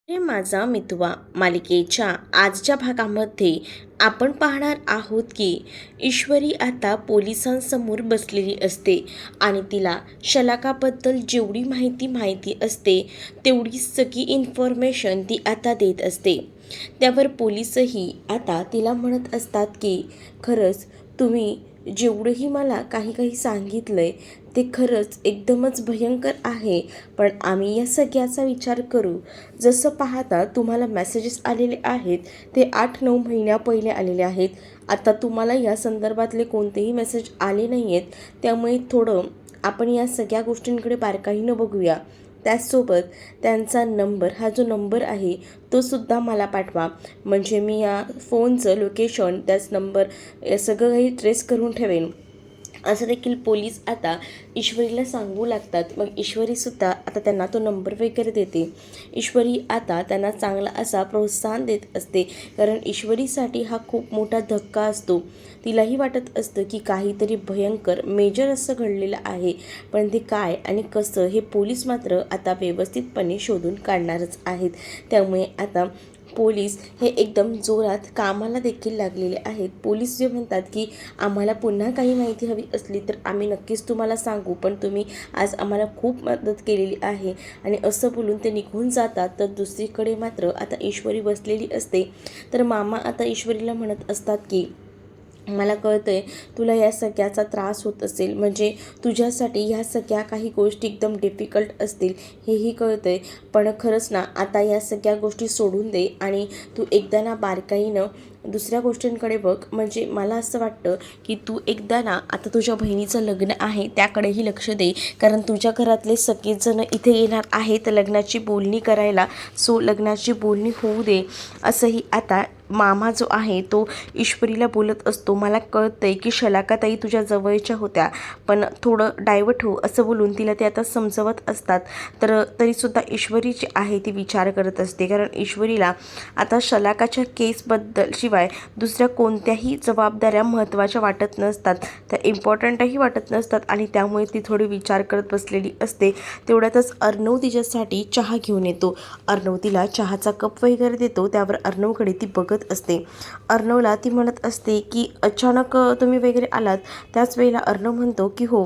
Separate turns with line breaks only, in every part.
हे माझा मितवा मालिकेच्या आजच्या भागामध्ये आपण पाहणार आहोत की ईश्वरी आता पोलिसांसमोर बसलेली असते आणि तिला शलाकाबद्दल जेवढी माहिती असते तेवढी सगळी इन्फॉर्मेशन ती आता देत असते. त्यावर पोलीसही आता तिला म्हणत असतात की खरंच तुम्ही जेवढंही मला काही सांगितलंय ते खरंच एकदमच भयंकर आहे, पण आम्ही या सगळ्याचा विचार करू. जसं पाहता तुम्हाला मेसेजेस आलेले आहेत ते 8-9 महिन्या पहिले आलेले आहेत. आता तुम्हाला या संदर्भातले कोणतेही मेसेज आले नाही आहेत, त्यामुळे थोडं आपण या सगळ्या गोष्टींकडे बारकाईनं बघूया. त्याचसोबत त्यांचा नंबर, हा जो नंबर आहे तो सुद्धा मला पाठवा, म्हणजे मी या फोनचं लोकेशन, त्याच नंबर, हे सगळं काही ट्रेस करून ठेवेन. असं देखील पोलीस आता ईश्वरीला सांगू लागतात. मग ईश्वरीसुद्धा आता त्यांना तो नंबर वगैरे देते. ईश्वरी आता त्यांना चांगला असा प्रोत्साहन देत असते, कारण ईश्वरीसाठी हा खूप मोठा धक्का असतो. तिलाही वाटत असतं की काहीतरी भयंकर मेजर असं घडलेलं आहे, पण ते काय आणि कसं हे पोलीस मात्र आता व्यवस्थितपणे शोधून काढणारच आहेत. त्यामुळे आता पोलीस हे एकदम जोरात कामाला देखील लागलेले आहेत. पोलीस जे म्हणतात की आम्हाला पुन्हा काही माहिती हवी असली तर आम्ही नक्कीच तुम्हाला सांगू, पण तुम्ही आज आम्हाला खूप मदत केलेली आहे, आणि असं बोलून ते निघून जातात. तर दुसरीकडे मात्र आता ईश्वरी बसलेली असते. तर मामा आता ईश्वरीला म्हणत असतात की मला कळतंय तुला या सगळ्याचा त्रास होत असेल, म्हणजे तुझ्यासाठी ह्या सगळ्या काही गोष्टी एकदम डिफिकल्ट असतील, हेही कळतंय. पण खरंच ना, आता या सगळ्या गोष्टी सोडून दे आणि तू एकदा ना बारकाईनं दुसऱ्या गोष्टींकडे बघ. म्हणजे मला असं वाटतं की तू एकदा ना आता तुझ्या बहिणीचं लग्न आहे त्याकडेही लक्ष दे, कारण तुझ्या घरातले सगळेजण इथे येणार आहेत लग्नाची बोलणी करायला. सो लग्नाची बोलणी होऊ दे, असंही आता मामा जो आहे तो ईश्वरीला बोलत असतो. मला कळतंय की शलाकाताई तुझ्या जवळच्या होत्या, पण थोडं डायव्हर्ट हो, असं बोलून तिला ते आता समजवत असतात. तर तरीसुद्धा ईश्वरी जी आहे ती विचार करत असते, कारण ईश्वरीला आता शलाकाच्या केसबद्दल शिवाय दुसऱ्या कोणत्याही जबाबदाऱ्या महत्त्वाच्या वाटत नसतात, त्या इम्पॉर्टंटही वाटत नसतात, आणि त्यामुळे ती थोडी विचार करत बसलेली असते. तेवढ्यातच अर्णव तिच्यासाठी चहा घेऊन येतो. अर्णव तिला चहाचा कप वगैरे देतो. त्यावर अर्णवकडे ती बघत असते. अर्णवला ती म्हणत असते की अचानक तुम्ही वगैरे आलात. त्याच वेळेला अर्णव म्हणतो की हो,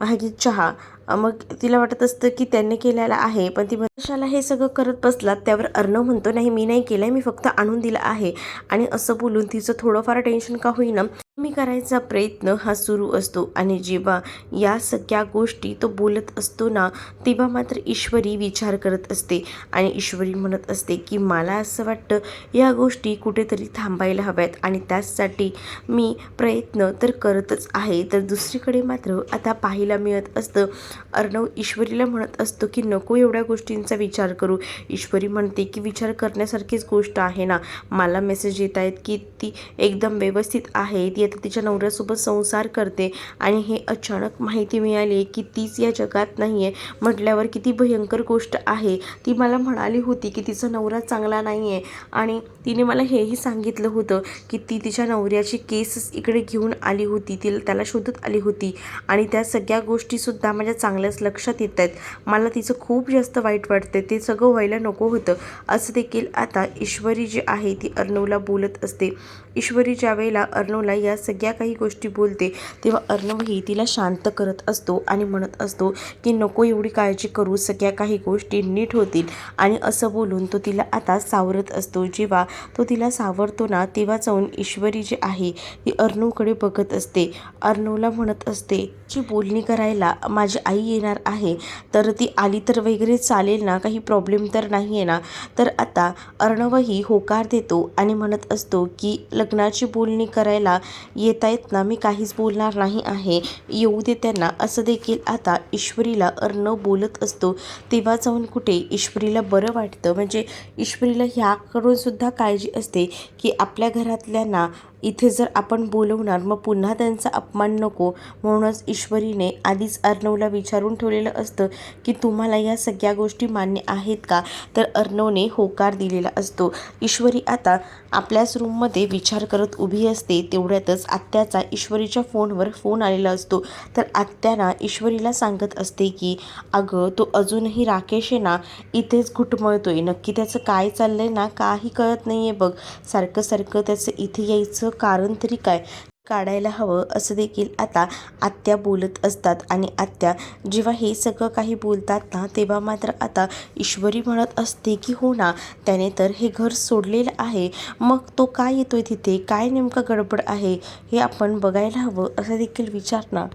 हा घे चहा. मग तिला वाटत असतं की त्याने केलेला आहे, पण ती कशाला हे सगळं करत बसलात. त्यावर अर्णव म्हणतो नाही, मी नाही केलं, मी फक्त आणून दिलं आहे. आणि असं बोलून तिचं थोडंफार टेन्शन का होईना कमी करायचा प्रयत्न हा सुरू असतो. आणि जेव्हा या सगळ्या गोष्टी तो बोलत असतो ना, तेव्हा मात्र ईश्वरी विचार करत असते आणि ईश्वरी म्हणत असते की मला असं वाटतं या गोष्टी कुठेतरी थांबायला हव्यात, आणि त्याचसाठी मी प्रयत्न तर करतच आहे. तर दुसरीकडे मात्र आता पाहायला मिळत असतं अर्णव ईश्वरीला म्हणत असतो की नको एवढ्या गोष्टींचा विचार करू. ईश्वरी म्हणते की विचार करण्यासारखीच गोष्ट आहे ना, मला मेसेज येत आहेत की ती एकदम व्यवस्थित आहे, ती आता तिच्या नवऱ्यासोबत संसार करते, आणि हे अचानक माहिती मिळाली की तीच या जगात नाही आहे म्हटल्यावर किती भयंकर गोष्ट आहे. ती मला म्हणाली होती की तिचा नवरा चांगला नाही आहे, आणि तिने मला हेही सांगितलं होतं की ती तिच्या नवऱ्याची केस इकडे घेऊन आली होती, त्याला शोधत आली होती, आणि त्या सगळ्या गोष्टीसुद्धा माझ्या चांगल्याच लक्षात येत आहेत. मला तिचं खूप जास्त वाईट वाटतं, ते सगळं व्हायला नको होतं. असं देखील आता ईश्वरी जी आहे ती अर्णवला बोलत असते. ईश्वरी ज्या वेळेला अर्णवला या सगळ्या काही गोष्टी बोलते तेव्हा अर्णवही तिला शांत करत असतो आणि म्हणत असतो की नको एवढी काळजी करू, सगळ्या काही गोष्टी नीट होतील. आणि असं बोलून तो तिला आता सावरत असतो. जेव्हा तो तिला सावरतो ना, तेव्हा जाऊन ईश्वरी जी आहे ती अर्णवकडे बघत असते. अर्णवला म्हणत असते की बोलणी करायला माझी आई येणार आहे, तर ती आली तर वगैरे चालेल ना, काही प्रॉब्लेम तर नाही आहे ना. तर आता अर्णवही होकार देतो आणि म्हणत असतो की लग्नाची बोलणी करायला येत आहेत ना, मी काहीच बोलणार नाही आहे, येऊ दे त्यांना. असं देखील आता ईश्वरीला अर्णव बोलत असतो. तेव्हा जाऊन कुठे ईश्वरीला बरं वाटतं, म्हणजे ईश्वरीला ह्याकडून सुद्धा काळजी असते की आपल्या घरातल्यांना इथे जर आपण बोलवणार मग पुन्हा त्यांचा अपमान नको, म्हणूनच ईश्वरीने आधीच अर्णवला विचारून ठेवलेलं असतं की तुम्हाला या सगळ्या गोष्टी मान्य आहेत का. तर अर्णवने होकार दिलेला असतो. ईश्वरी आता आपल्याच रूममध्ये विचार करत उभी असते. तेवढ्यातच आत्याचा ईश्वरीच्या फोनवर फोन आलेला असतो. तर आत्याना ईश्वरीला सांगत असते की अगं तो अजूनही राकेश आहे ना इथेच घुटमळतोय, नक्की त्याचं काय चाललंय ना काही कळत नाहीये बघ, सारखं सारखं त्याचं इथे यायचं कारण तरी काय काढायला हवं, असं देखील आता आत्या बोलत असतात. आणि आत्या जेव्हा हे सगळं काही बोलतात ना तेव्हा मात्र आता ईश्वरी म्हणत असते की हो ना, त्याने तर हे घर सोडलेलं आहे, मग तो काय येतोय तिथे, काय नेमकं गडबड आहे हे आपण बघायला हवं, असं देखील विचारणा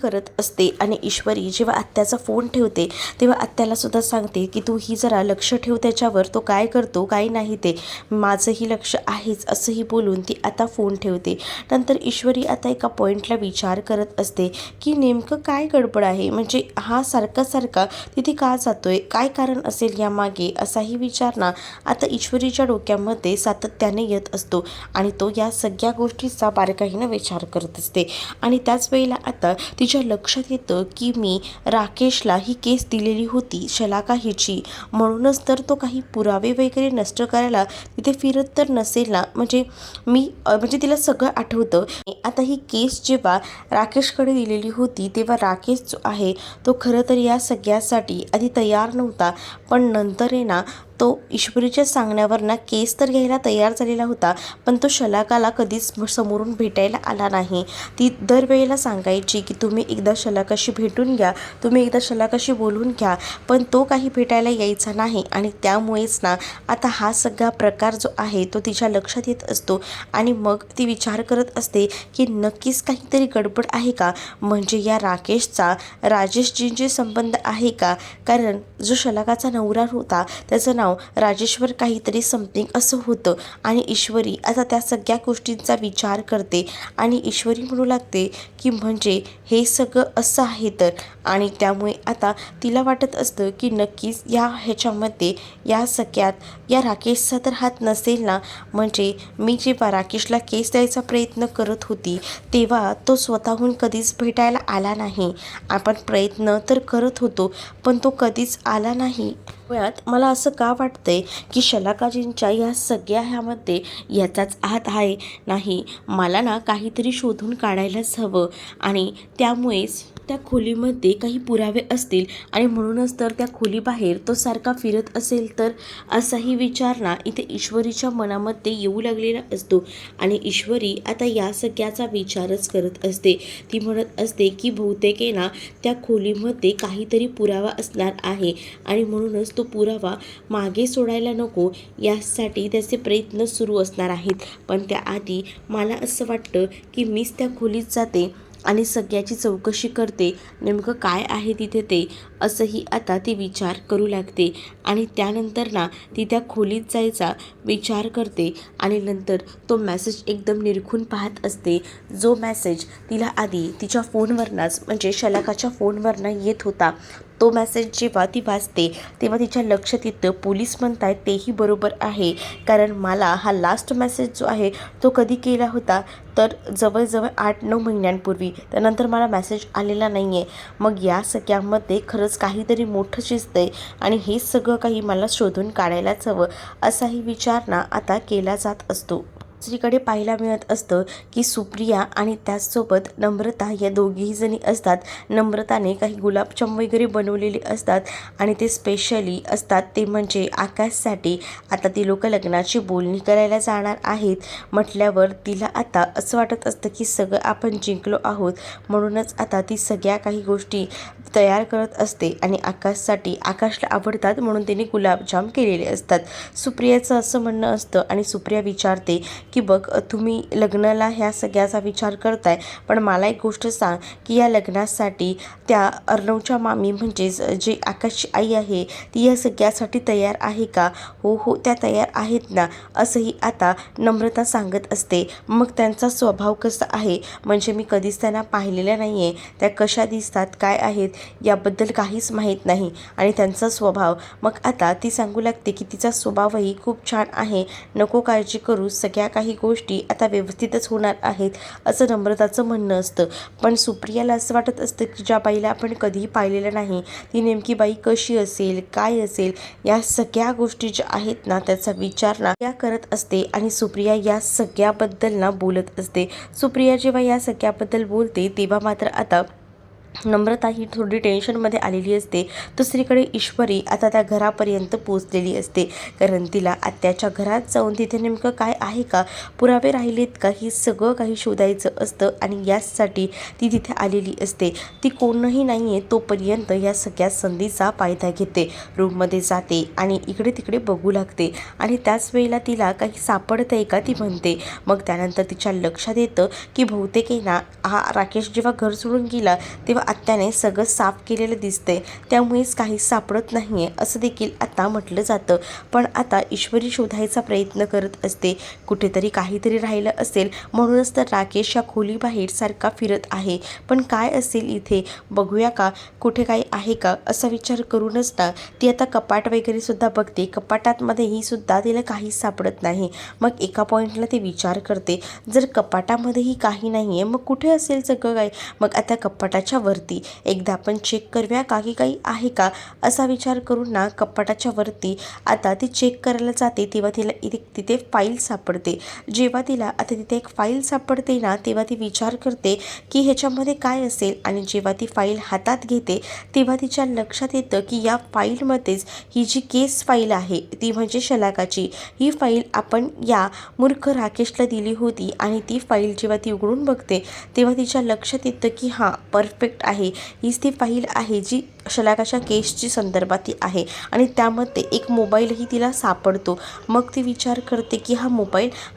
करत असते. आणि ईश्वरी जेव्हा आत्याचा फोन ठेवते तेव्हा आत्याला सुद्धा सांगते की तू ही जरा लक्ष ठेव त्याच्यावर, तो काय करतो काय नाही ते माझंही लक्ष आहेच, असंही बोलून ती आता फोन ठेवते. नंतर ईश्वरी आता एका पॉईंटला विचार करत असते की नेमकं काय गडबड आहे, म्हणजे हा सारखा सारखा तिथे का जातोय, काय कारण असेल यामागे, असाही विचार ना आता ईश्वरीच्या डोक्यामध्ये सातत्याने येत असतो. आणि तो या सगळ्या गोष्टीचा बारकाईनं विचार करत असते. आणि त्याच वेळेला आता तिच्या लक्षात येतं की मी राकेशला ही केस दिलेली होती शलाका हिची, म्हणूनच तर तो काही पुरावे वगैरे नष्ट करायला तिथे फिरत तर नसेल ना, म्हणजे तिला सगळं आठवतं. आता ही केस जेव्हा राकेशकडे दिलेली होती तेव्हा राकेश जो आहे तो खरं तर या सगळ्यासाठी आधी तयार नव्हता, पण नंतर आहे ना तो ईश्वरीच्या सांगण्यावर ना केस तर घ्यायला तयार झालेला होता, पण तो शलाकाला कधीच समोरून भेटायला आला नाही. ती दरवेळेला सांगायची की तुम्ही एकदा शलाकाशी भेटून घ्या, तुम्ही एकदा शलाकाशी बोलून घ्या, पण तो काही भेटायला यायचा नाही. आणि त्यामुळेच ना आता हा सगळा प्रकार जो आहे तो तिच्या लक्षात येत असतो. आणि मग ती विचार करत असते की नक्कीच काहीतरी गडबड आहे का, म्हणजे या राकेशचा राजेशजींचे संबंध आहे का, कारण जो शलाकाचा नवरा होता त्याचं नाव राजेश्वर काहीतरी समथिंग असं होतं. आणि ईश्वरी आता त्या सगळ्या गोष्टींचा विचार करते आणि ईश्वरी म्हणू लागते की म्हणजे हे सगळं असं आहे तर. आणि त्यामुळे आता तिला वाटत असतं की नक्कीच ह्याच्यामध्ये या सगळ्यात या राकेशचा तर हात नसेल ना, म्हणजे मी जेव्हा राकेशला केस द्यायचा प्रयत्न करत होती तेव्हा तो स्वतःहून कधीच भेटायला आला नाही. आपण प्रयत्न तर करत होतो पण तो कधीच आला नाही. मुळात मला असं का वाटतंय की शलाकाजींच्या या सगळ्या ह्यामध्ये याचाच हात आहे. नाही, मला ना काहीतरी शोधून काढायलाच हवं आणि त्यामुळेच त्या खोलीमध्ये काही पुरावे असतील आणि म्हणूनच तर त्या खोलीबाहेर तो सारखा फिरत असेल तर, असाही विचार ना इथे ईश्वरीच्या मनामध्ये येऊ लागलेला असतो. आणि ईश्वरी आता या सगळ्याचा विचारच करत असते. ती म्हणत असते की बहुतेक आहे ना त्या खोलीमध्ये काहीतरी पुरावा असणार आहे आणि म्हणूनच तो पुरावा मागे सोडायला नको यासाठी त्याचे प्रयत्न सुरू असणार आहेत. पण त्याआधी मला असं वाटतं की मीच त्या खोलीत जाते आणि सगळ्याची चौकशी करते, नेमकं काय आहे तिथे ते, असंही आता ती विचार करू लागते. आणि त्यानंतर ना ती त्या खोलीत जायचा विचार करते आणि नंतर तो मेसेज एकदम निरखून पाहत असते, जो मेसेज तिला आधी तिच्या फोनवरनंच म्हणजे शलाकाच्या फोनवरनं येत होता. तो मेसेज जेव्हा ती वाचते तेव्हा तिच्या लक्षात येतं पोलीस म्हणतायत तेही बरोबर आहे, कारण मला हा लास्ट मेसेज जो आहे तो कधी केला होता तर जवळजवळ 8-9 महिन्यांपूर्वी, त्यानंतर मला मेसेज आलेला नाही आहे. मग या सगळ्यामध्ये खरंच काहीतरी मोठं शिजतंय आणि हे सगळं काही मला शोधून काढायलाच हवं, असाही विचार ना आता केला जात असतो. दुसरीकडे पाहायला मिळत असतं की सुप्रिया आणि त्याचसोबत नम्रता या दोघीही जणी असतात. नम्रताने काही गुलाबजाम वगैरे बनवलेले असतात आणि ते स्पेशली असतात ते म्हणजे आकाशसाठी. आता ती लोक लग्नाची बोलणी करायला जाणार आहेत म्हटल्यावर तिला आता असं वाटत असतं की सगळं आपण जिंकलो आहोत, म्हणूनच आता ती सगळ्या काही गोष्टी तयार करत असते. आणि आकाशला आवडतात म्हणून तिने गुलाबजाम केलेले असतात. सुप्रियाचं असं म्हणणं असतं आणि सुप्रिया विचारते की बघ तुम्ही लग्नाला ह्या सगळ्याचा विचार करताय, पण मला एक गोष्ट सांग की या लग्नासाठी त्या अर्णवच्या मामी म्हणजेच जे आकाशची आई आहे ती या सगळ्यासाठी तयार आहे का. हो हो त्या तयार आहेत ना, असंही आता नम्रता सांगत असते. मग त्यांचा स्वभाव कसा आहे, म्हणजे मी कधीच त्यांना पाहिलेलं नाही आहे, त्या कशा दिसतात काय आहेत याबद्दल काहीच माहीत नाही आणि त्यांचा स्वभाव. मग आता ती सांगू लागते की तिचा स्वभावही खूप छान आहे, नको काळजी करू, सगळ्या काही गोष्टी आता व्यवस्थितच होणार आहेत असं नम्रताचं म्हणणं असतं. पण सुप्रियाला असं वाटत असतं की ज्या बाईला आपण कधीही पाहिलेलं नाही, ती नेमकी बाई कशी असेल, काय असेल, या सगळ्या गोष्टी ज्या आहेत ना त्याचा विचार ना या करत असते आणि सुप्रिया या सगळ्याबद्दल ना बोलत असते. सुप्रिया जेव्हा या सगळ्याबद्दल बोलते तेव्हा मात्र आता नम्रता ही थोडी टेन्शनमध्ये आलेली असते. दुसरीकडे ईश्वरी आता त्या घरापर्यंत पोचलेली असते, कारण तिला आत्याच्या घरात जाऊन तिथे नेमकं काय आहे का, पुरावे राहिलेत का, ही सगळं काही शोधायचं असतं आणि यासाठी ती तिथे आलेली असते. ती कोणही नाही आहे तोपर्यंत या सगळ्या संधीचा फायदा घेते, रूममध्ये जाते आणि इकडे तिकडे बघू लागते आणि त्याच वेळेला तिला काही सापडत आहे का ती म्हणते. मग त्यानंतर तिच्या लक्षात येतं की बहुतेक आहे ना हा राकेश जेव्हा घर सोडून गेला तेव्हा आत्याने सगळं साफ केलेलं दिसतंय, त्यामुळेच काही सापडत नाही आहे असं देखील आता म्हटलं जातं. पण आता ईश्वरी शोधायचा प्रयत्न करत असते, कुठेतरी काहीतरी राहिलं असेल म्हणूनच तर राकेश या खोलीबाहेर सारखा फिरत आहे. पण काय असेल इथे, बघूया का, कुठे काही आहे का असा विचार करूनच ना ती आता कपाट वगैरे सुद्धा बघते. कपाटांमध्येही सुद्धा तिला काहीच सापडत नाही. मग एका पॉईंटला ती विचार करते, जर कपाटामध्येही काही नाही आहे मग कुठे असेल सगळं काय. मग आता कपाटाच्या वरती एकदा आपण चेक करूया का की काही आहे का असा विचार करून ना कपाटाच्या वरती आता ती चेक करायला जाते. तेव्हा तिला तिथे फाईल सापडते. जेव्हा तिला आता तिथे एक फाईल सापडते ना तेव्हा ती विचार करते की ह्याच्यामध्ये काय असेल आणि जेव्हा ती फाईल हातात घेते तेव्हा तिच्या लक्षात येतं की या फाईलमध्येच ही जी केस फाईल आहे ती म्हणजे शलाकाची, ही फाईल आपण या मूर्ख राकेशला दिली होती आणि ती फाईल जेव्हा ती उघडून बघते तेव्हा तिच्या लक्षात येतं की हां परफेक्ट आहे, हीच ती फाईल आहे जी शलाकाच्या केसची संदर्भात आहे आणि त्यामध्ये एक मोबाईलही तिला सापडतो. मग ती विचार करते की हा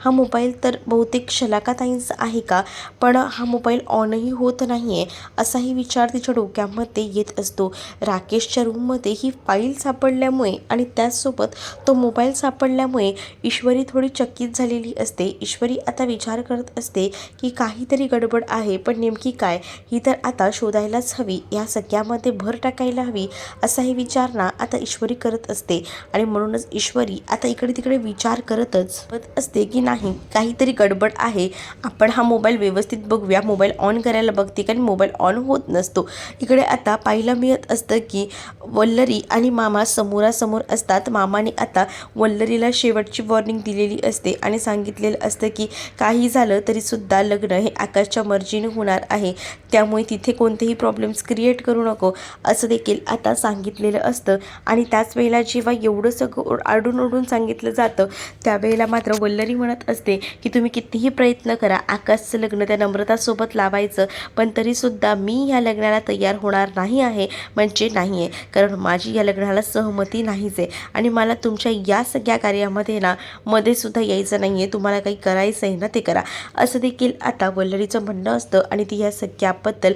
मोबाईल तर बहुतेक शलाकाताईंचा आहे का, पण हा मोबाईल ऑनही होत नाही आहे असाही विचार तिच्या डोक्यामध्ये येत असतो. राकेशच्या रूममध्ये ही फाईल सापडल्यामुळे आणि त्याचसोबत तो मोबाईल सापडल्यामुळे ईश्वरी थोडी चकित झालेली असते. ईश्वरी आता विचार करत असते की काहीतरी गडबड आहे, पण नेमकी काय ही तर आता शोधायलाच हवी, या सगळ्यामध्ये भर टाकायला हवी असाही विचार ना आता ईश्वरी करत असते. आणि म्हणूनच ईश्वरी आता इकडे तिकडे विचार करतच असते की नाही काहीतरी गडबड आहे, आपण हा मोबाईल व्यवस्थित बघूया. मोबाईल ऑन करायला बघते कारण मोबाईल ऑन होत नसतो. इकडे आता पाहायला मिळत असतं की वल्लरी आणि मामा समोरासमोर असतात. मामाने आता वल्लरीला शेवटची वॉर्निंग दिलेली असते आणि सांगितलेलं असतं की काही झालं तरीसुद्धा लग्न हे आकाशच्या मर्जीने होणार आहे, त्यामुळे तिथे कोणतेही प्रॉब्लेम्स क्रिएट करू नको असं देखील आता सांगितलेलं असतं. आणि त्याच वेळेला जेव्हा एवढं सगळं आरडून सांगितलं जातं त्यावेळेला मात्र वल्लरी म्हणत असते की तुम्ही कितीही प्रयत्न करा आकाशचं लग्न त्या नम्रतासोबत लावायचं, पण तरीसुद्धा मी ह्या लग्नाला तयार होणार नाही आहे, म्हणजे नाही आहे, कारण माझी या लग्नाला सहमती नाहीच आहे आणि मला तुमच्या या सगळ्या कार्यामध्ये ना मध्ये सुद्धा यायचं नाही आहे. तुम्हाला काही करायचं आहे ना ते करा असं देखील आता वल्लरीचं म्हणणं असतं. आणि ती या सगळ्याबद्दल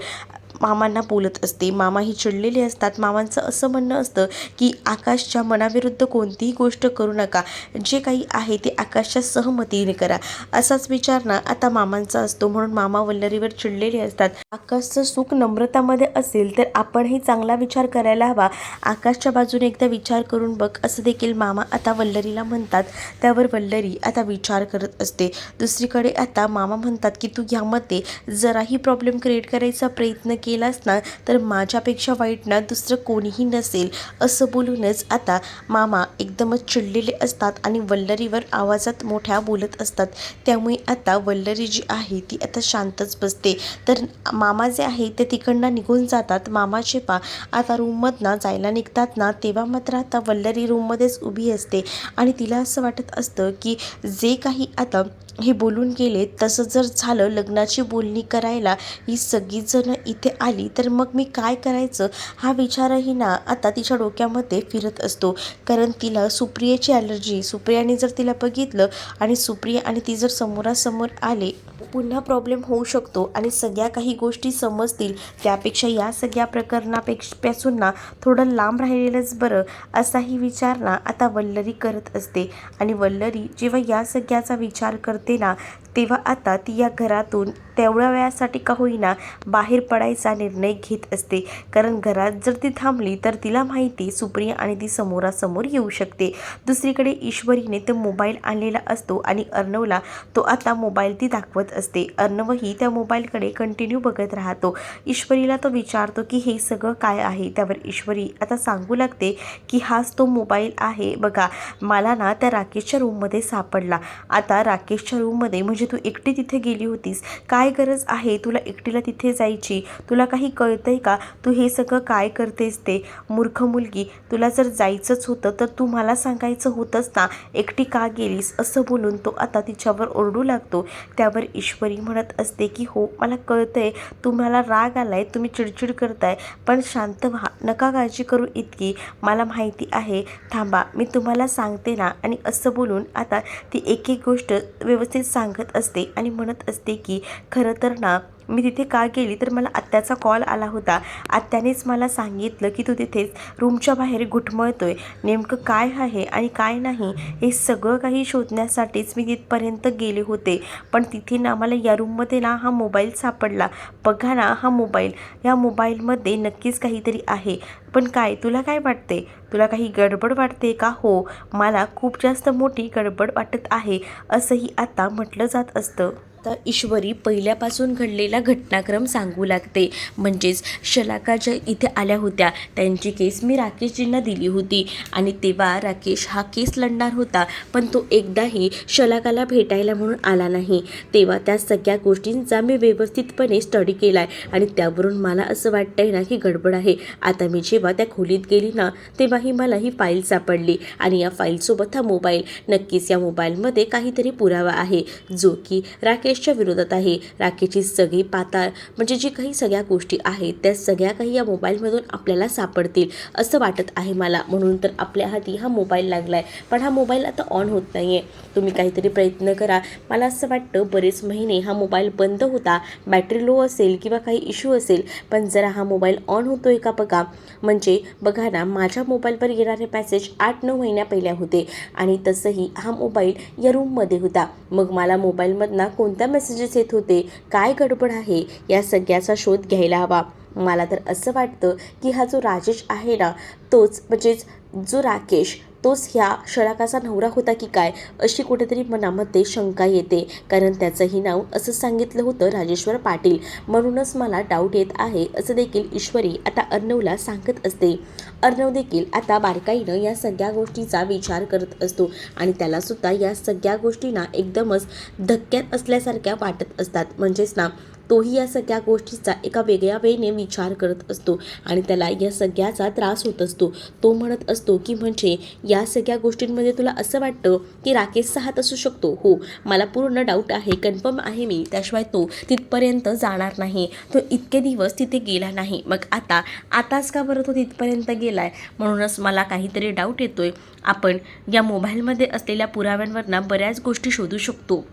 मामांना बोलत असते. मामाही चिडलेले असतात. मामांचं असं म्हणणं असतं की आकाशच्या मनाविरुद्ध कोणतीही गोष्ट करू नका, जे काही आहे ते आकाशच्या सहमतीने करा असाच विचार ना आता मामांचा असतो. म्हणून मामा वल्लरीवर चिडलेले असतात. आकाशचं सुख नम्रतामध्ये असेल तर आपणही चांगला विचार करायला हवा, आकाशच्या बाजूने एकदा विचार करून बघ असं देखील मामा आता वल्लरीला म्हणतात. त्यावर वल्लरी आता विचार करत असते. दुसरीकडे आता मामा म्हणतात की तू यामध्ये जराही प्रॉब्लेम क्रिएट करायचा प्रयत्न केलास ना तर माझ्यापेक्षा वाईट ना दुसरं कोणीही नसेल असं बोलूनच आता मामा एकदमच चिडलेले असतात आणि वल्लरीवर आवाजात मोठ्या बोलत असतात. त्यामुळे आता वल्लरी जी आहे ती आता शांतच बसते. तर मामा जे आहे ते तिकडनं निघून जातात. मामा जेव्हा आता रूममधनं जायला निघतात ना तेव्हा मात्र आता वल्लरी रूममध्येच उभी असते आणि तिला असं वाटत असतं की जे काही आता हे बोलून गेले तसं जर झालं, लग्नाची बोलणी करायला ही सगळीजणं इथे आली तर मग मी काय करायचं हा विचारही ना आता तिच्या डोक्यामध्ये फिरत असतो. कारण तिला सुप्रियाची ॲलर्जी, सुप्रियाने जर तिला बघितलं आणि सुप्रिया आणि ती जर समोरासमोर आले पुन्हा प्रॉब्लेम होऊ शकतो आणि सगळ्या काही गोष्टी समजतील, त्यापेक्षा या सगळ्या प्रकरणापासून ना थोडं लांब राहिलेलंच बरं असाही विचार ना आता वल्लरी करत असते. आणि वल्लरी जेव्हा या सगळ्याचा विचार करते ना तेव्हा आता ती या घरातून तेवढ्या वेळासाठी का होईना बाहेर पडायचा निर्णय घेत असते, कारण घरात जर ती थांबली तर तिला माहिती सुप्रिया आणि ती समोरासमोर येऊ शकते. दुसरीकडे ईश्वरीने तो मोबाईल आणलेला असतो आणि अर्णवला तो आता मोबाईल ती दाखवत असते. अर्णवही त्या मोबाईलकडे कंटिन्यू बघत राहतो. ईश्वरीला तो विचारतो की हे सगळं काय आहे. त्यावर ईश्वरी आता सांगू लागते की हाच तो मोबाईल आहे बघा, मला ना त्या राकेशच्या रूममध्ये सापडला. आता राकेशच्या रूममध्ये म्हणजे तू एकटी तिथे गेली होतीस, काय गरज आहे तुला एकटीला तिथे जायची? तुला काही कळतंय का? तू हे सगळं काय करतेस ते? मूर्ख मुलगी, तुला जर जायचंच होतं तर तू मला सांगायचं होतंच ना, एकटी का गेलीस? असं बोलून तो आता तिच्यावर ओरडू लागतो. त्यावर ईश्वरी म्हणत असते की हो मला कळतंय, तुम्हाला राग आलाय, तुम्ही चिडचिड करताय, पण शांत व्हा, नका काळजी करू इतकी, मला माहिती आहे, थांबा मी तुम्हाला सांगते ना. आणि असं बोलून आता ती एक एक गोष्ट व्यवस्थित सांगत असते आणि म्हणत असते की खरं तर ना मी तिथे का गेली तर मला आत्याचा कॉल आला होता. आत्यानेच मला सांगितलं की तू तिथेच रूमच्या बाहेर घुटमळतोय, नेमकं काय आहे आणि काय नाही हे सगळं काही शोधण्यासाठीच मी तिथपर्यंत गेले होते. पण तिथे ना मला या रूममध्ये ना हा मोबाईल सापडला. बघा ना हा मोबाईल, या मोबाईलमध्ये नक्कीच काहीतरी आहे. पण काय, तुला काय वाटते? तुला काही गडबड वाटते का? हो, मला खूप जास्त मोठी गडबड वाटत आहे, असंही आता म्हटलं जात असतं. आता ईश्वरी पहिल्यापासून घडलेला घटनाक्रम सांगू लागते. म्हणजेच शलाका ज्या इथे आल्या होत्या त्यांची केस मी राकेशजींना दिली होती आणि तेव्हा राकेश हा केस लढणार होता, पण तो एकदाही शलाकाला भेटायला म्हणून आला नाही. तेव्हा त्या सगळ्या गोष्टींचा मी व्यवस्थितपणे स्टडी केला आहे आणि त्यावरून मला असं वाटतंय ना की गडबड आहे. आता मी जेव्हा त्या खोलीत गेली ना तेव्हाही मला ही फाईल सापडली आणि या फाईलसोबत हा मोबाईल, नक्कीच या मोबाईलमध्ये काहीतरी पुरावा आहे जो की राकेशच्या विरोधात आहे. राकेशची सगळी पाताळ म्हणजे जी काही सगळ्या गोष्टी आहेत त्या सगळ्या काही या मोबाईलमधून आपल्याला सापडतील असं वाटत आहे मला. म्हणून तर आपल्या हाती हा मोबाईल लागला आहे, पण हा मोबाईल आता ऑन होत नाही आहे. तुम्ही काहीतरी प्रयत्न करा. मला असं वाटतं बरेच महिने हा मोबाईल बंद होता, बॅटरी लो असेल किंवा काही इश्यू असेल, पण जरा हा मोबाईल ऑन होतोय का बघा. म्हणजे बघा ना, माझ्या मोबाईलवर येणारे मॅसेज 8-9 महिन्या पहिल्या होते आणि तसंही हा मोबाईल या रूममध्ये होता. मग मला मोबाईलमधनं कोणत्या मेसेजेस येत होते, काय गडबड आहे, या सगळ्याचा शोध घ्यायला हवा. मला तर असं वाटतं की हा जो राजेश आहे ना तोच, म्हणजेच जो राकेश, तोच ह्या शलाकाचा नवरा होता की काय, अशी कुठेतरी मनामध्ये शंका येते. कारण त्याचंही नाव असं सांगितलं होतं राजेश्वर पाटील, म्हणूनच मला डाऊट येत आहे असं देखील ईश्वरी आता अर्णवला सांगत असते. अर्णव देखील आता बारकाईनं या सगळ्या गोष्टीचा विचार करत असतो आणि त्यालासुद्धा या सगळ्या गोष्टींना एकदमच धक्क्यात असल्यासारख्या वाटत असतात. म्हणजेच ना तोही या सगळ्या गोष्टीचा एका वेगळ्या वेळेने विचार करत असतो आणि त्याला या सगळ्याचा त्रास होत असतो. तो म्हणत असतो की म्हणजे या सगळ्या गोष्टींमध्ये तुला असं वाटतं की राकेशचा हात असू शकतो? हो, मला पूर्ण डाऊट आहे, कन्फर्म आहे मी, त्याशिवाय तो तिथपर्यंत जाणार नाही. तो इतके दिवस तिथे गेला नाही, मग आताच का बरं तो तिथपर्यंत गेलाय? म्हणूनच मला काहीतरी डाऊट येतोय. आपण या मोबाईलमध्ये असलेल्या पुराव्यांवरनं बऱ्याच गोष्टी शोधू शकतो,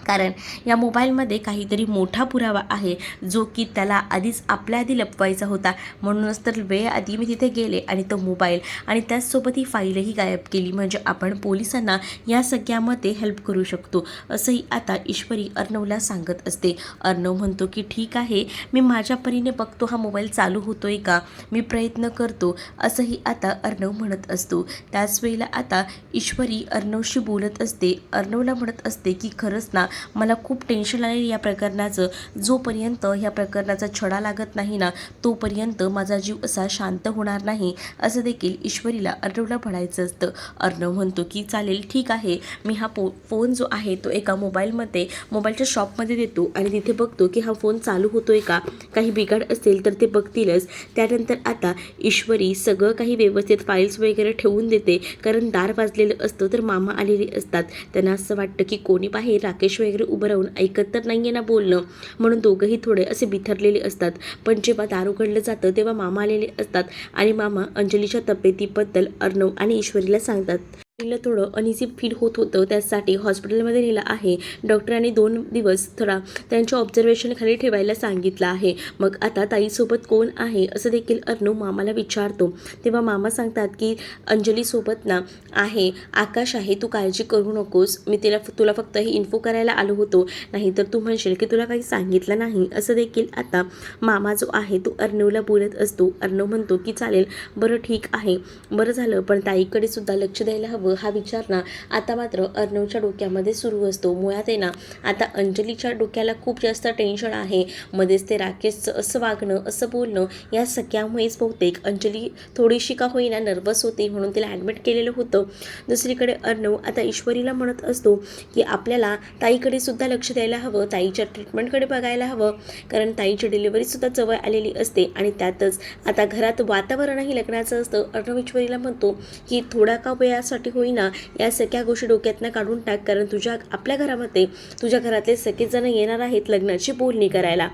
कारण या मोबाईलमध्ये काहीतरी मोठा पुरावा आहे जो की त्याला आधीच आपल्या आधी लपवायचा होता. म्हणूनच तर वेळआधी मी तिथे गेले आणि तो मोबाईल आणि त्याचसोबत ही फाईलही गायब केली. म्हणजे आपण पोलिसांना या सगळ्यामध्ये हेल्प करू शकतो, असंही आता ईश्वरी अर्णवला सांगत असते. अर्णव म्हणतो की ठीक आहे, मी माझ्या परीने बघतो हा मोबाईल चालू होतोय का, मी प्रयत्न करतो, असंही आता अर्णव म्हणत असतो. त्याच वेळेला आता ईश्वरी अर्णवशी बोलत असते. अर्णवला म्हणत असते की खरंच ना मला खूप टेन्शन आले या प्रकरणाचं. जोपर्यंत ह्या प्रकरणाचा छडा लागत नाही ना तोपर्यंत माझा जीव असा शांत होणार नाही, असं देखील ईश्वरीला अर्णवला म्हणायचं असतं. अर्णव म्हणतो की चालेल, ठीक आहे, मी हा फोन जो आहे तो एका मोबाईलच्या शॉपमध्ये देतो आणि तिथे बघतो की हा फोन चालू होतोय का, काही बिघाड असेल तर ते बघतीलच. त्यानंतर आता ईश्वरी सगळं काही व्यवस्थित फाईल्स वगैरे ठेवून देते, कारण दार वाजलेलं असतं तर मामा आलेले असतात. त्यांना असं वाटतं की कोणी बाहेर राकेश वगैरे उभं राहून ऐकत तर नाहीये ना बोलणं, म्हणून दोघंही थोडे असे बिथरलेले असतात. पण जेव्हा दार उघडलं जातं तेव्हा मामा आलेले असतात आणि मामा अंजलीच्या तब्येतीबद्दल अर्णव आणि ईश्वरीला सांगतात. तिला थोडं अनइझी फील होत होतं, त्यासाठी हॉस्पिटलमध्ये नेलं आहे. डॉक्टरांनी 2 दिवस थोडा त्यांच्या ऑब्झर्वेशनखाली ठेवायला सांगितलं आहे. मग आता ताईसोबत कोण आहे असं देखील अर्णव मामाला विचारतो. तेव्हा मामा सांगतात की अंजलीसोबत ना आहे आकाश आहे, तू काळजी करू नकोस. मी तुला फक्त ही इन्फो करायला आलो होतो, नाहीतर तू म्हणशील की तुला काही सांगितलं नाही. असं देखील आता मामा जो आहे तो अर्णवला बोलत असतो. अर्णव म्हणतो की चालेल, बरं ठीक आहे, बरं झालं, पण ताईकडे सुद्धा लक्ष द्यायला हवं हा विचार ना आता मात्र अर्णवच्या डोक्यामध्ये सुरू असतो. मुळात आहे ना आता अंजलीच्या डोक्याला खूप जास्त टेन्शन आहे. मध्येच ते राकेशचं असं वागणं, असं बोलणं, या सगळ्यामुळेच बहुतेक अंजली थोडीशी का होईना नर्वस होती, म्हणून तिला ॲडमिट केलेलं होतं. दुसरीकडे अर्णव आता ईश्वरीला म्हणत असतो की आपल्याला ताईकडे सुद्धा लक्ष द्यायला हवं, ताईच्या ट्रीटमेंटकडे बघायला हवं, कारण ताईची डिलिव्हरीसुद्धा जवळ आलेली असते आणि त्यातच आता घरात वातावरणही लग्नाचं असतं. अर्णव ईश्वरीला म्हणतो की थोडा का वेळासाठी होईना या सगळ्या गोष्टी डोक्यातनं काढून टाक, कारण आपल्या घरामध्ये तुझ्या घरातले सगळेच जण येणार आहेत लग्नाची बोलणी करायला.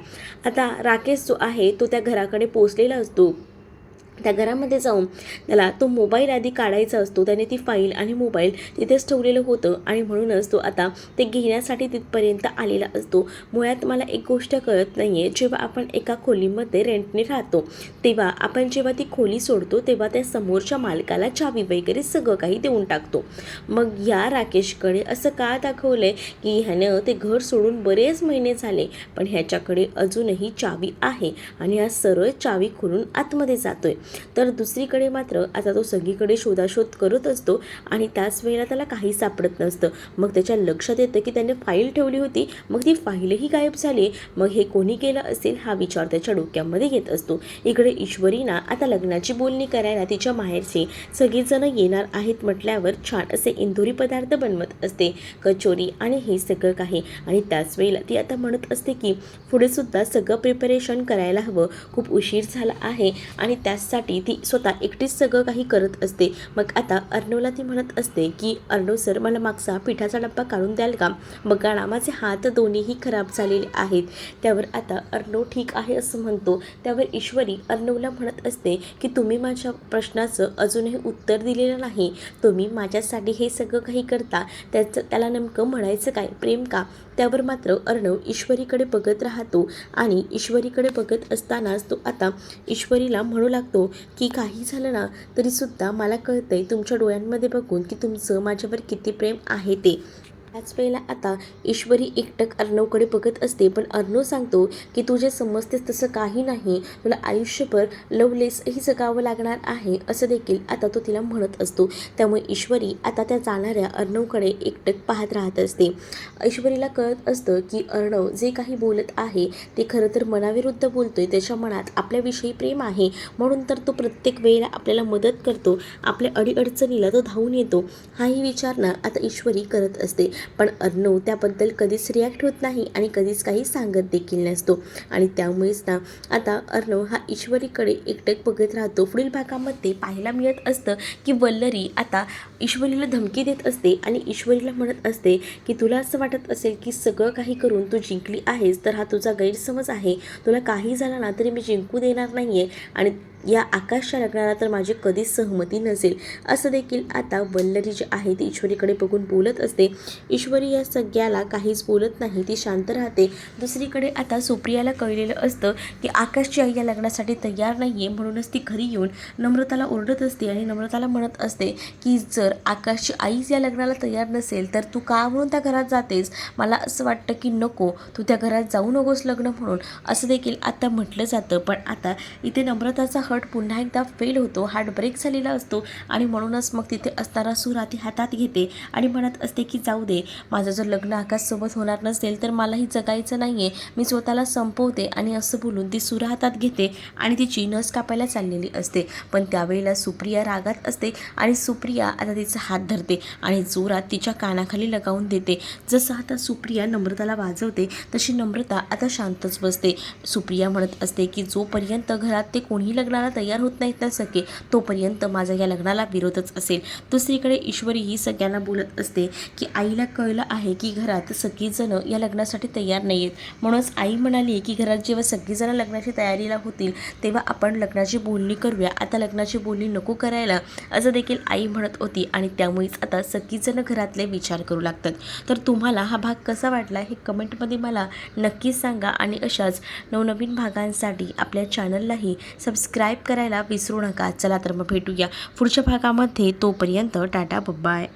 आता राकेश जो आहे तो त्या घराकडे पोहोचलेला असतो. त्या घरामध्ये जाऊन त्याला तो मोबाईल आधी काढायचा असतो. त्याने ती फाईल आणि मोबाईल तिथेच ठेवलेलं होतं आणि म्हणूनच तो आता ते घेण्यासाठी तिथपर्यंत आलेला असतो. मुळात मला एक गोष्ट कळत नाही आहे, जेव्हा आपण एका खोलीमध्ये रेंटने राहतो तेव्हा आपण जेव्हा ती खोली सोडतो तेव्हा त्या समोरच्या मालकाला चावी वगैरे सगळं काही देऊन टाकतो. मग या राकेशकडे असं का दाखवलं आहे की ह्यानं ते घर सोडून बरेच महिने झाले, पण ह्याच्याकडे अजूनही चावी आहे आणि हा सरळ चावी खोलून आतमध्ये जातोय. तर दुसरीकडे मात्र आता तो सगळीकडे शोधाशोध करत असतो आणि त्याच वेळेला त्याला काही सापडत नसतं. मग त्याच्या लक्षात येतं की त्याने फाईल ठेवली होती, मग ती फाईलही गायब झाली. मग हे कोणी केलं असेल हा विचार त्याच्या डोक्यामध्ये येत असतो. इकडे ईश्वरीना आता लग्नाची बोलणी करायला तिच्या माहेरचे सगळेजण येणार आहेत म्हटल्यावर छान असे इंदोरी पदार्थ बनवत असते, कचोरी आणि हे सगळं काही. आणि त्याच वेळेला ती आता म्हणत असते की पुढे सुद्धा सगळं प्रिपरेशन करायला हवं, खूप उशीर झाला आहे आणि त्यासाठी ती स्वतः एकटीच सगळं काही करत असते. मग आता अर्णवला ती म्हणत असते की अर्णव सर, मला मागचा पिठाचा डब्बा काढून द्याल का? बघा ना, माझे हात दोन्हीही खराब झालेले आहेत. त्यावर आता अर्णव ठीक आहे असं म्हणतो. त्यावर ईश्वरी अर्णवला म्हणत असते की तुम्ही माझ्या प्रश्नाचं अजूनही उत्तर दिलेलं नाही, तुम्ही माझ्यासाठी हे सगळं काही करता, त्याला नेमकं म्हणायचं काय, प्रेम का? त्यावर मात्र अर्णव ईश्वरीकडे बघत राहतो आणि ईश्वरीकडे बघत असतानाच तो आता ईश्वरीला म्हणू लागतो की काही झालं ना तरीसुद्धा मला कळतंय तुमच्या डोळ्यांमध्ये बघून की तुमचं माझ्यावर किती प्रेम आहे ते. त्याच वेळेला आता ईश्वरी एकटक अर्णवकडे बघत असते, पण अर्णव सांगतो की तू जे समजतेस तसं काही नाही, तुला आयुष्यभर लवलेसही जगावं लागणार आहे असं देखील आता तो तिला म्हणत असतो. त्यामुळे ईश्वरी आता त्या जाणाऱ्या अर्णवकडे एकटक पाहत राहत असते. ईश्वरीला कळत असतं की अर्णव जे काही बोलत आहे ते खरं तर मनाविरुद्ध बोलतोय, त्याच्या मनात आपल्याविषयी प्रेम आहे, म्हणून तर तो प्रत्येक वेळेला आपल्याला मदत करतो, आपल्या अडीअडचणीला तो धावून येतो. हाही विचार ना आता ईश्वरी करत असते. पण अर्णव त्याबद्दल कधीच रिॲक्ट होत नाही आणि कधीच काही सांगत देखील नसतो. आणि त्यामुळेच ना आता अर्णव हा ईश्वरीकडे एकटक बघत राहतो. पुढील भागामध्ये पाहायला मिळत असतं की वल्लरी आता ईश्वरीला धमकी देत असते आणि ईश्वरीला म्हणत असते की तुला असं वाटत असेल की सगळं काही करून तू जिंकली आहेस, तर हा तुझा गैरसमज आहे. तुला काही झालं ना तरी मी जिंकू देणार नाही आहे आणि या आकाशच्या लग्नाला तर माझी कधीच सहमती नसेल, असं देखील आता वल्लरी जी आहे ती ईश्वरीकडे बघून बोलत असते. ईश्वरी या सगळ्याला काहीच बोलत नाही, ती शांत राहते. दुसरीकडे आता सुप्रियाला कळलेलं असतं की आकाशची आई या लग्नासाठी तयार नाही आहे, म्हणूनच ती घरी येऊन नम्रताला ओरडत असते आणि नम्रताला म्हणत असते की जर आकाशची आईच या लग्नाला तयार नसेल तर तू का म्हणून त्या घरात जातेस? मला असं वाटतं की नको, तू त्या घरात जाऊ नकोस लग्न म्हणून, असं देखील आता म्हटलं जातं. पण आता इथे नम्रताचा हट पुन्हा एकदा फेल होतो, हार्ट ब्रेक झालेला असतो आणि म्हणूनच मग तिथे असताना सुरा ती हातात घेते आणि म्हणत असते की जाऊ दे, माझं जर लग्न आकाशसोबत होणार नसेल तर मलाही जगायचं नाही आहे, मी स्वतःला संपवते. आणि असं बोलून ती सुरा हातात घेते आणि तिची नस कापायला चाललेली असते. पण त्यावेळेला सुप्रिया रागात असते आणि सुप्रिया आता तिचा हात धरते आणि जोरात तिच्या कानाखाली लगावून देते. जसं आता सुप्रिया नम्रताला वाजवते तशी नम्रता आता शांतच बसते. सुप्रिया म्हणत असते की जोपर्यंत घरात ते कोणीही लग्नाला लग्नाला तयार होत नाहीत ना सगळे, तोपर्यंत माझा या लग्नाला विरोधच असेल. दुसरीकडे ईश्वरी ही सगळ्यांना बोलत असते की आईला कळलं आहे की घरात सगळीजण या लग्नासाठी तयार नाही आहेत. म्हणूनच आई म्हणाली की घरात जेव्हा सगळीजण लग्नाची तयारीला होतील तेव्हा आपण लग्नाची बोलणी करूया, आता लग्नाची बोलणी नको करायला, असं देखील आई म्हणत होती. आणि त्यामुळेच आता सगळीजण घरातले विचार करू लागतात. तर तुम्हाला हा भाग कसा वाटला हे कमेंटमध्ये मला नक्कीच सांगा. आणि अशाच नवनवीन भागांसाठी आपल्या चॅनललाही सबस्क्राईब करायला विसरू नका. चला तर मग भेटूया पुढच्या भागामध्ये. तोपर्यंत टाटा बाय.